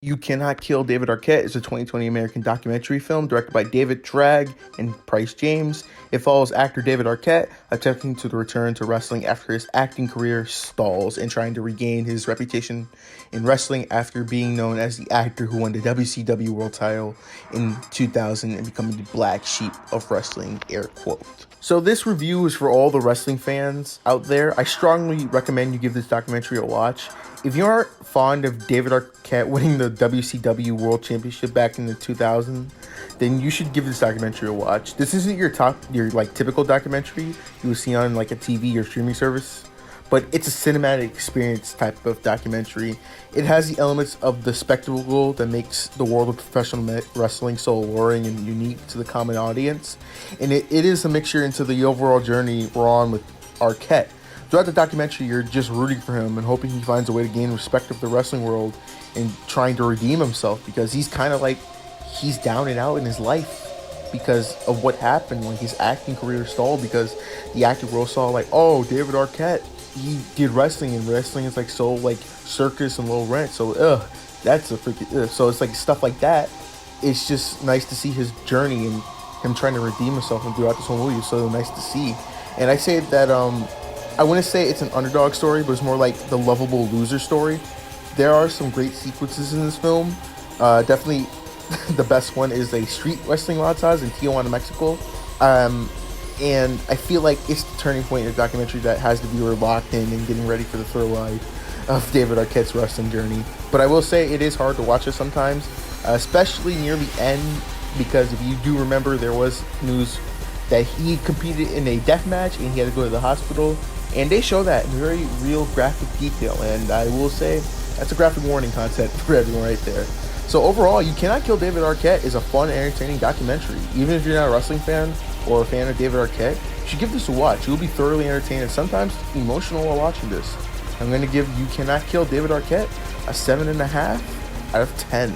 You Cannot Kill David Arquette is a 2020 American documentary film directed by David Drag and Price James. It follows actor David Arquette attempting to return to wrestling after his acting career stalls and trying to regain his reputation in wrestling after being known as the actor who won the WCW World Title in 2000 and becoming the black sheep of wrestling, air quote. So this review is for all the wrestling fans out there. I strongly recommend you give this documentary a watch. If you aren't fond of David Arquette winning the WCW World Championship back in the 2000s, then you should give this documentary a watch. This isn't your typical documentary you would see on like a TV or streaming service, but it's a cinematic experience type of documentary. It has the elements of the spectacle that makes the world of professional wrestling so alluring and unique to the common audience, and it is a mixture into the overall journey we're on with Arquette. Throughout the documentary, you're just rooting for him and hoping he finds a way to gain respect of the wrestling world and trying to redeem himself, because he's kind of like, he's down and out in his life because of what happened. Like, his acting career stalled because the acting world saw like, oh, David Arquette, he did wrestling, and wrestling is like so like circus and low rent, so that's a freaking so it's like stuff like that. It's just nice to see his journey and him trying to redeem himself, and throughout this whole movie it's so nice to see. And I say that I wouldn't say it's an underdog story, but it's more like the lovable loser story. There are some great sequences in this film. Definitely the best one is a street wrestling montage in Tijuana, Mexico. And I feel like it's the turning point in the documentary that has the viewer locked in and getting ready for the thrill ride of David Arquette's wrestling journey. But I will say it is hard to watch it sometimes, especially near the end, because if you do remember, there was news that he competed in a death match and he had to go to the hospital. And they show that in very real graphic detail. And I will say that's a graphic warning content for everyone right there. So overall, You Cannot Kill David Arquette is a fun and entertaining documentary. Even if you're not a wrestling fan or a fan of David Arquette, you should give this a watch. You'll be thoroughly entertained and sometimes emotional while watching this. I'm going to give You Cannot Kill David Arquette a 7.5 out of 10.